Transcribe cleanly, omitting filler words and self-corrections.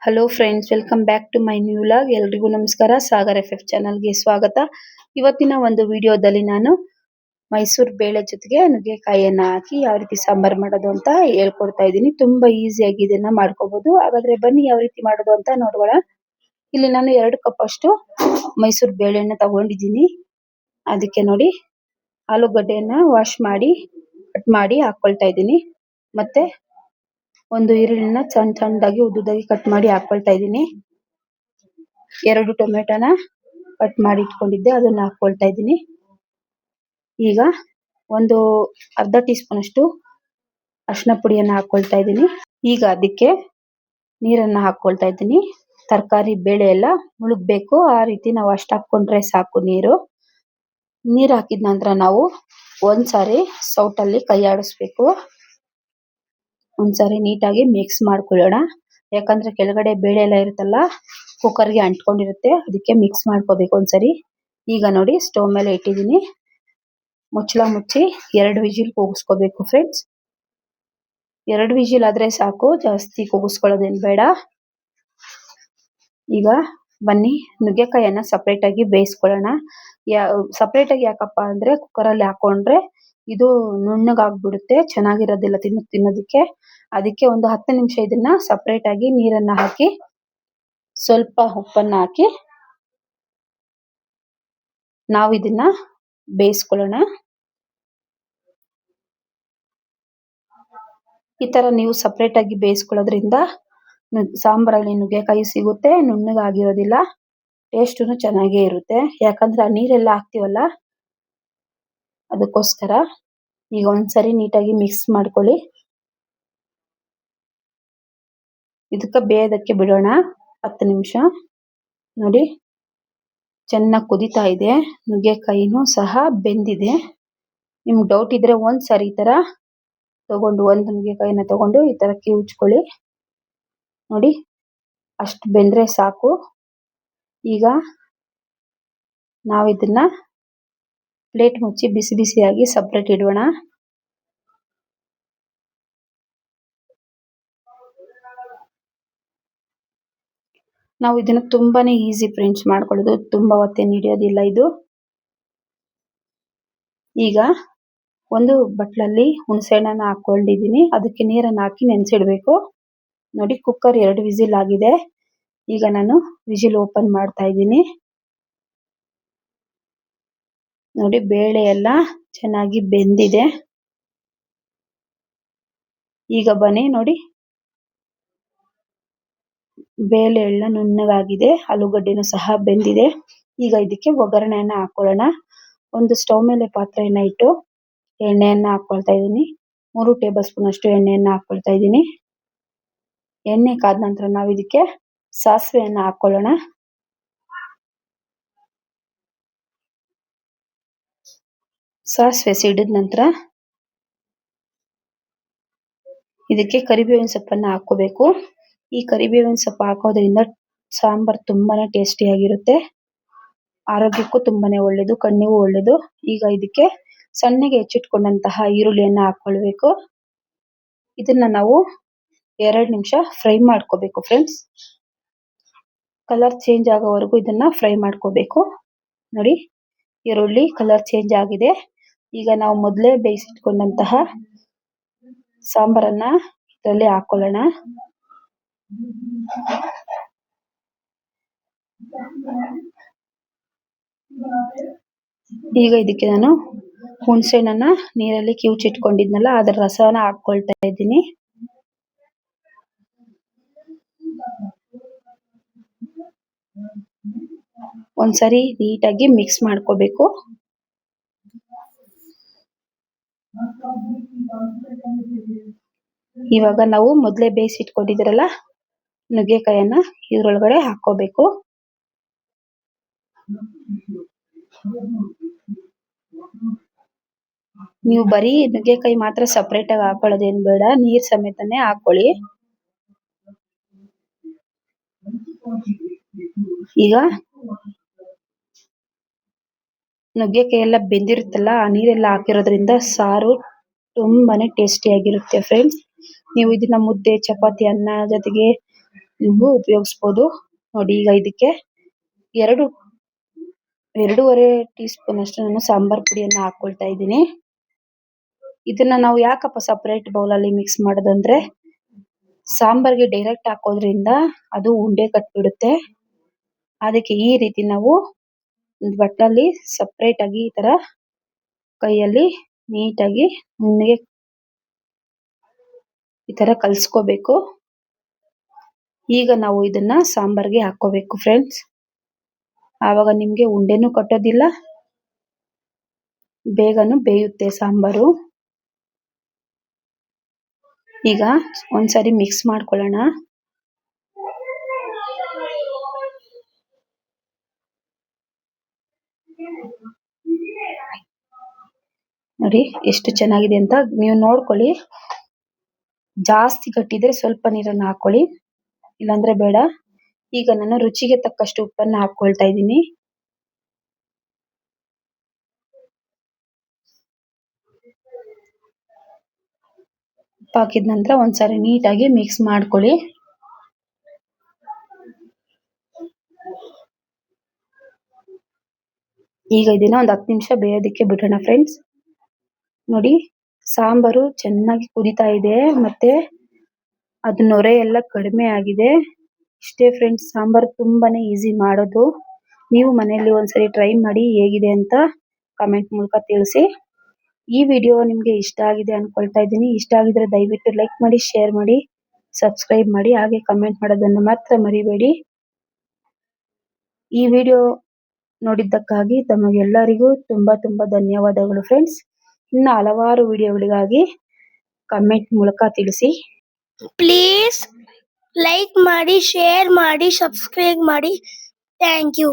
Hello friends, welcome back to my new vlog. ಎಲ್ರಿಗೂ ನಮಸ್ಕಾರ. Sagar FF ಚಾನಲ್ಗೆ ಸ್ವಾಗತ. ಇವತ್ತಿನ ಒಂದು ವಿಡಿಯೋದಲ್ಲಿ ನಾನು ಮೈಸೂರು ಬೇಳೆ ಜೊತೆಗೆ ನುಗ್ಗೆಕಾಯಿಯನ್ನ ಹಾಕಿ ಯಾವ ರೀತಿ ಸಾಂಬಾರ್ ಮಾಡೋದು ಅಂತ ಹೇಳ್ಕೊಡ್ತಾ ಇದ್ದೀನಿ. ತುಂಬಾ ಈಸಿಯಾಗಿ ಇದನ್ನ ಮಾಡ್ಕೋಬಹುದು. ಹಾಗಾದ್ರೆ ಬನ್ನಿ ಯಾವ ರೀತಿ ಮಾಡೋದು ಅಂತ ನೋಡೋಣ. ಇಲ್ಲಿ ನಾನು 2 ಕಪ್ ಅಷ್ಟು ಮೈಸೂರು ಬೇಳೆನ ತಗೊಂಡಿದ್ದೀನಿ. ಅದಕ್ಕೆ ನೋಡಿ ಆಲೂಗಡ್ಡೆಯನ್ನ ವಾಶ್ ಮಾಡಿ ಕಟ್ ಮಾಡಿ ಹಾಕೊಳ್ತಾ ಇದ್ದೀನಿ. ಮತ್ತೆ ಒಂದು ಈರುಳ್ಳಿನ ಸಣ್ಣದಾಗಿ ಉದ್ದುದಾಗಿ ಕಟ್ ಮಾಡಿ ಹಾಕೊಳ್ತಾ ಇದ್ದೀನಿ. 2 ಟೊಮೆಟೊನ ಕಟ್ ಮಾಡಿ ಇಟ್ಕೊಂಡಿದ್ದೆ, ಅದನ್ನ ಹಾಕೊಳ್ತಾ ಇದ್ದೀನಿ. ಈಗ ಒಂದು ಅರ್ಧ ಟೀ ಸ್ಪೂನ್ ಅಷ್ಟು ಅರಿಶಿನ ಪುಡಿಯನ್ನ ಹಾಕೊಳ್ತಾ ಇದ್ದೀನಿ. ಈಗ ಅದಕ್ಕೆ ನೀರನ್ನ ಹಾಕೊಳ್ತಾ ಇದ್ದೀನಿ. ತರಕಾರಿ ಬೇಳೆ ಎಲ್ಲ ಮುಳುಗಬೇಕು, ಆ ರೀತಿ ನಾವು ಅಷ್ಟು ಹಾಕೊಂಡ್ರೆ ಸಾಕು. ನೀರು ಹಾಕಿದ ನಂತರ ನಾವು ಒಂದ್ಸಾರಿ ಸೌಟಲ್ಲಿ ಕೈ ಆಡಿಸ್ಬೇಕು. ಒಂದ್ಸಾರಿ ನೀಟಾಗಿ ಮಿಕ್ಸ್ ಮಾಡ್ಕೊಳ್ಳೋಣ. ಯಾಕಂದ್ರೆ ಕೆಳಗಡೆ ಬೇಳೆ ಎಲ್ಲ ಇರುತ್ತಲ್ಲ, ಕುಕ್ಕರ್ಗೆ ಅಂಟ್ಕೊಂಡಿರುತ್ತೆ. ಅದಕ್ಕೆ ಮಿಕ್ಸ್ ಮಾಡ್ಕೋಬೇಕು ಒಂದ್ಸರಿ. ಈಗ ನೋಡಿ ಸ್ಟವ್ ಮೇಲೆ ಇಟ್ಟಿದ್ದೀನಿ. ಮುಚ್ಚಳ ಮುಚ್ಚಿ 2 ವಿಜಿಲ್ ಕೂಗಿಸ್ಕೋಬೇಕು ಫ್ರೆಂಡ್ಸ್. 2 ವಿಜಿಲ್ ಆದ್ರೆ ಸಾಕು, ಜಾಸ್ತಿ ಕೂಗಿಸ್ಕೊಳ್ಳೋದೇನು ಬೇಡ. ಈಗ ಬನ್ನಿ ನುಗ್ಗೆಕಾಯಿಯನ್ನ ಸಪರೇಟ್ ಆಗಿ ಬೇಯಿಸ್ಕೊಳ್ಳೋಣ. ಸಪರೇಟ್ ಆಗಿ ಯಾಕಪ್ಪ ಅಂದ್ರೆ ಕುಕ್ಕರಲ್ಲಿ ಹಾಕೊಂಡ್ರೆ ಇದು ನುಣ್ಣಗಾಗ್ಬಿಡುತ್ತೆ, ಚೆನ್ನಾಗಿರೋದಿಲ್ಲ ತಿನ್ನೋದಕ್ಕೆ. ಅದಕ್ಕೆ ಒಂದು 10 ನಿಮಿಷ ಇದನ್ನ ಸಪರೇಟ್ ಆಗಿ ನೀರನ್ನ ಹಾಕಿ ಸ್ವಲ್ಪ ಉಪ್ಪನ್ನ ಹಾಕಿ ನಾವು ಇದನ್ನ ಬೇಯಿಸ್ಕೊಳ್ಳೋಣ. ಈ ತರ ನೀವು ಸಪರೇಟ್ ಆಗಿ ಬೇಯಿಸ್ಕೊಳ್ಳೋದ್ರಿಂದ ಸಾಂಬಾರಲ್ಲಿ ನುಗ್ಗೆಕಾಯಿ ಸಿಗುತ್ತೆ, ನುಣ್ಣಗಾಗಿರೋದಿಲ್ಲ, ಟೇಸ್ಟುನು ಚೆನ್ನಾಗೇ ಇರುತ್ತೆ. ಯಾಕಂದ್ರೆ ಆ ನೀರೆಲ್ಲ ಹಾಕ್ತಿವಲ್ಲ, ಅದಕ್ಕೋಸ್ಕರ. ಈಗ ಒಂದ್ಸರಿ ನೀಟಾಗಿ ಮಿಕ್ಸ್ ಮಾಡ್ಕೊಳ್ಳಿ. ಇದಕ್ಕ ಬೇಯೋದಕ್ಕೆ ಬಿಡೋಣ 10 ನಿಮಿಷ. ನೋಡಿ ಚೆನ್ನಾಗಿ ಕುದೀತಾ ಇದೆ, ನುಗ್ಗೆಕಾಯಿನೂ ಸಹ ಬೆಂದಿದೆ. ನಿಮ್ಗೆ ಡೌಟ್ ಇದ್ರೆ ಒಂದ್ಸರಿ ಈ ತರ ತಗೊಂಡು ಒಂದು ನುಗ್ಗೆಕಾಯಿನ ತಗೊಂಡು ಈ ತರ ಕಿವುಚ್ಕೊಳ್ಳಿ. ನೋಡಿ ಅಷ್ಟು ಬೆಂದ್ರೆ ಸಾಕು. ಈಗ ನಾವು ಇದನ್ನ ಪ್ಲೇಟ್ ಮುಚ್ಚಿ ಬಿಸಿ ಬಿಸಿಯಾಗಿ ಸಪ್ರೇಟ್ ಇಡೋಣ. ನಾವು ಇದನ್ನ ತುಂಬಾನೇ ಈಸಿ ಫ್ರೆಂಡ್ಸ್ ಮಾಡ್ಕೊಳ್ಳೋದು, ತುಂಬಾ ಹೊತ್ತೇನು ಹಿಡಿಯೋದಿಲ್ಲ ಇದು. ಈಗ ಒಂದು ಬಟ್ಲಲ್ಲಿ ಹುಣಸೆ ಹಣ್ಣನ್ನ ಹಾಕೊಂಡಿದ್ದೀನಿ, ಅದಕ್ಕೆ ನೀರನ್ನ ಹಾಕಿ ನೆನೆಸಿಡ್ಬೇಕು. ನೋಡಿ ಕುಕ್ಕರ್ 2 ವಿಸಿಲ್ ಆಗಿದೆ. ಈಗ ನಾನು ವಿಜಿಲ್ ಓಪನ್ ಮಾಡ್ತಾ ಇದ್ದೀನಿ. ನೋಡಿ ಬೇಳೆ ಎಲ್ಲ ಚೆನ್ನಾಗಿ ಬೆಂದಿದೆ. ಈಗ ಬನ್ನಿ ನೋಡಿ ಬೇಳೆ ಎಲ್ಲ ನುಣ್ಣಗಾಗಿದೆ, ಆಲೂಗಡ್ಡೆನೂ ಸಹ ಬೆಂದಿದೆ. ಈಗ ಇದಕ್ಕೆ ಒಗ್ಗರಣೆಯನ್ನ ಹಾಕೊಳ್ಳೋಣ. ಒಂದು ಸ್ಟವ್ ಮೇಲೆ ಪಾತ್ರೆಯನ್ನ ಇಟ್ಟು ಎಣ್ಣೆಯನ್ನ ಹಾಕೊಳ್ತಾ ಇದ್ದೀನಿ. 3 ಟೇಬಲ್ ಸ್ಪೂನ್ ಅಷ್ಟು ಎಣ್ಣೆಯನ್ನ ಹಾಕೊಳ್ತಾ ಇದ್ದೀನಿ. ಎಣ್ಣೆ ಕಾದ ನಂತರ ನಾವು ಇದಕ್ಕೆ ಸಾಸಿವೆಯನ್ನ ಹಾಕೊಳ್ಳೋಣ. ಸಾಸಿವೆ ಸಿಡಿದ ನಂತರ ಇದಕ್ಕೆ ಕರಿಬೇವಿನ ಸೊಪ್ಪನ್ನ ಹಾಕೋಬೇಕು. ಈ ಕರಿಬೇವಿನ ಸೊಪ್ಪು ಹಾಕೋದ್ರಿಂದ ಸಾಂಬಾರ್ ತುಂಬಾನೇ ಟೇಸ್ಟಿಯಾಗಿರುತ್ತೆ, ಆರೋಗ್ಯಕ್ಕೂ ತುಂಬಾನೇ ಒಳ್ಳೇದು, ಕಣ್ಣಿಗೂ ಒಳ್ಳೇದು. ಈಗ ಇದಕ್ಕೆ ಸಣ್ಣಗೆ ಹೆಚ್ಚಿಟ್ಕೊಂಡಂತಹ ಈರುಳ್ಳಿಯನ್ನ ಹಾಕೊಳ್ಬೇಕು. ಇದನ್ನ ನಾವು 2 ನಿಮಿಷ ಫ್ರೈ ಮಾಡ್ಕೋಬೇಕು ಫ್ರೆಂಡ್ಸ್. ಕಲರ್ ಚೇಂಜ್ ಆಗೋವರೆಗೂ ಇದನ್ನ ಫ್ರೈ ಮಾಡ್ಕೋಬೇಕು. ನೋಡಿ ಈರುಳ್ಳಿ ಕಲರ್ ಚೇಂಜ್ ಆಗಿದೆ. ಈಗ ನಾವು ಮೊದಲೇ ಬೇಯಿಸಿಟ್ಕೊಂಡಂತಹ ಸಾಂಬಾರನ್ನ ಇದರಲ್ಲಿ ಹಾಕೊಳ್ಳೋಣ. ಈಗ ಇದಕ್ಕೆ ನಾನು ಹುಣಸೆ ಹಣ್ಣನ್ನ ನೀರಲ್ಲಿ ಕಿವುಚಿಟ್ಕೊಂಡಿದ್ನಲ್ಲ, ಅದರ ರಸನ ಹಾಕೊಳ್ತಾ ಇದ್ದೀನಿ. ಒಂದ್ಸರಿ ನೀಟಾಗಿ ಮಿಕ್ಸ್ ಮಾಡ್ಕೋಬೇಕು. ಇವಾಗ ನಾವು ಮೊದಲೇ ಬೇಯಿಸಿಟ್ಕೊಂಡಿದ್ರಲ್ಲ ನುಗ್ಗೆಕಾಯನ್ನ ಇದ್ರೊಳಗಡೆ ಹಾಕೋಬೇಕು. ನೀವು ಬರೀ ನುಗ್ಗೆಕಾಯಿ ಮಾತ್ರ ಸಪರೇಟ್ ಆಗಿ ಹಾಕೊಳ್ಳೋದೇನು ಬೇಡ, ನೀರ್ ಸಮೇತನೇ ಹಾಕೊಳ್ಳಿ. ಈಗ ನುಗ್ಗೆಕಾಯಿ ಎಲ್ಲ ಬೆಂದಿರುತ್ತಲ್ಲ, ಆ ನೀರೆಲ್ಲ ಹಾಕಿರೋದ್ರಿಂದ ಸಾರು ತುಂಬಾನೇ ಟೇಸ್ಟಿಯಾಗಿರುತ್ತೆ ಫ್ರೆಂಡ್ಸ್. ನೀವು ಇದನ್ನ ಮುದ್ದೆ, ಚಪಾತಿ, ಅನ್ನ ಜೊತೆಗೆ ನೀವು ಉಪಯೋಗಿಸಬಹುದು. ನೋಡಿ ಈಗ ಇದಕ್ಕೆ 2.5 ಟೀ ಸ್ಪೂನ್ ಅಷ್ಟು ನಾನು ಸಾಂಬಾರ್ ಪುಡಿಯನ್ನ ಹಾಕೊಳ್ತಾ ಇದ್ದೀನಿ. ಇದನ್ನ ನಾವು ಯಾಕಪ್ಪ ಸಪರೇಟ್ ಬೌಲ್ ಅಲ್ಲಿ ಮಿಕ್ಸ್ ಮಾಡೋದು ಅಂದ್ರೆ ಸಾಂಬಾರ್ಗೆ ಡೈರೆಕ್ಟ್ ಹಾಕೋದ್ರಿಂದ ಅದು ಉಂಡೆ ಕಟ್ಬಿಡುತ್ತೆ. ಅದಕ್ಕೆ ಈ ರೀತಿ ನಾವು ಒಂದು ಬಟ್ಟಲಲ್ಲಿ ಸಪರೇಟ್ ಆಗಿ ಈ ತರ ಕೈಯಲ್ಲಿ ನೀಟಾಗಿ ನುಣ್ಣಗೆ ಈ ತರ ಕಲ್ಸ್ಕೋಬೇಕು. ಈಗ ನಾವು ಇದನ್ನ ಸಾಂಬಾರ್ಗೆ ಹಾಕೋಬೇಕು ಫ್ರೆಂಡ್ಸ್. ಆವಾಗ ನಿಮ್ಗೆ ಉಂಡೆನೂ ಕಟ್ಟೋದಿಲ್ಲ, ಬೇಗನು ಬೇಯುತ್ತೆ ಸಾಂಬಾರು. ಈಗ ಒಂದ್ಸರಿ ಮಿಕ್ಸ್ ಮಾಡ್ಕೊಳ್ಳೋಣ. ನೋಡಿ ಎಷ್ಟು ಚೆನ್ನಾಗಿದೆ ಅಂತ ನೀವು ನೋಡ್ಕೊಳ್ಳಿ. ಜಾಸ್ತಿ ಗಟ್ಟಿದ್ರೆ ಸ್ವಲ್ಪ ನೀರನ್ನ ಹಾಕೊಳ್ಳಿ, ಇಲ್ಲಾಂದ್ರೆ ಬೇಡ. ಈಗ ನಾನು ರುಚಿಗೆ ತಕ್ಕಷ್ಟು ಉಪ್ಪನ್ನ ಹಾಕೊಳ್ತಾ ಇದ್ದೀನಿ. ಉಪ್ಪು ಹಾಕಿದ ನಂತರ ಒಂದ್ಸರಿ ನೀಟಾಗಿ ಮಿಕ್ಸ್ ಮಾಡ್ಕೊಳ್ಳಿ. ಈಗ ಇದನ್ನ ಒಂದು 10 ನಿಮಿಷ ಬೇಯೋದಕ್ಕೆ ಬಿಡೋಣ ಫ್ರೆಂಡ್ಸ್. ನೋಡಿ ಸಾಂಬಾರು ಚೆನ್ನಾಗಿ ಕುದಿತಾ ಇದೆ, ಮತ್ತೆ ಅದು ನೊರೆ ಎಲ್ಲ ಕಡಿಮೆ ಆಗಿದೆ. ಇಷ್ಟೇ ಫ್ರೆಂಡ್ಸ್, ಸಾಂಬಾರು ತುಂಬಾನೇ ಈಸಿ ಮಾಡೋದು. ನೀವು ಮನೆಯಲ್ಲಿ ಒಂದ್ಸರಿ ಟ್ರೈ ಮಾಡಿ ಹೇಗಿದೆ ಅಂತ ಕಮೆಂಟ್ ಮೂಲಕ ತಿಳಿಸಿ. ಈ ವಿಡಿಯೋ ನಿಮ್ಗೆ ಇಷ್ಟ ಆಗಿದೆ ಅನ್ಕೊಳ್ತಾ ಇದ್ದೀನಿ. ಇಷ್ಟ ಆಗಿದ್ರೆ ದಯವಿಟ್ಟು ಲೈಕ್ ಮಾಡಿ, ಶೇರ್ ಮಾಡಿ, ಸಬ್ಸ್ಕ್ರೈಬ್ ಮಾಡಿ, ಹಾಗೆ ಕಮೆಂಟ್ ಮಾಡೋದನ್ನು ಮಾತ್ರ ಮರಿಬೇಡಿ. ಈ ವಿಡಿಯೋ ನೋಡಿದ್ದಕ್ಕಾಗಿ ತಮಗೆಲ್ಲರಿಗೂ ತುಂಬಾ ಧನ್ಯವಾದಗಳು ಫ್ರೆಂಡ್ಸ್. ಇನ್ನು ಹಲವಾರು ವಿಡಿಯೋಗಳಿಗಾಗಿ ಕಮೆಂಟ್ ಮೂಲಕ ತಿಳಿಸಿ. ಪ್ಲೀಸ್ ಲೈಕ್ ಮಾಡಿ, ಶೇರ್ ಮಾಡಿ, ಸಬ್ಸ್ಕ್ರೈಬ್ ಮಾಡಿ. Thank you.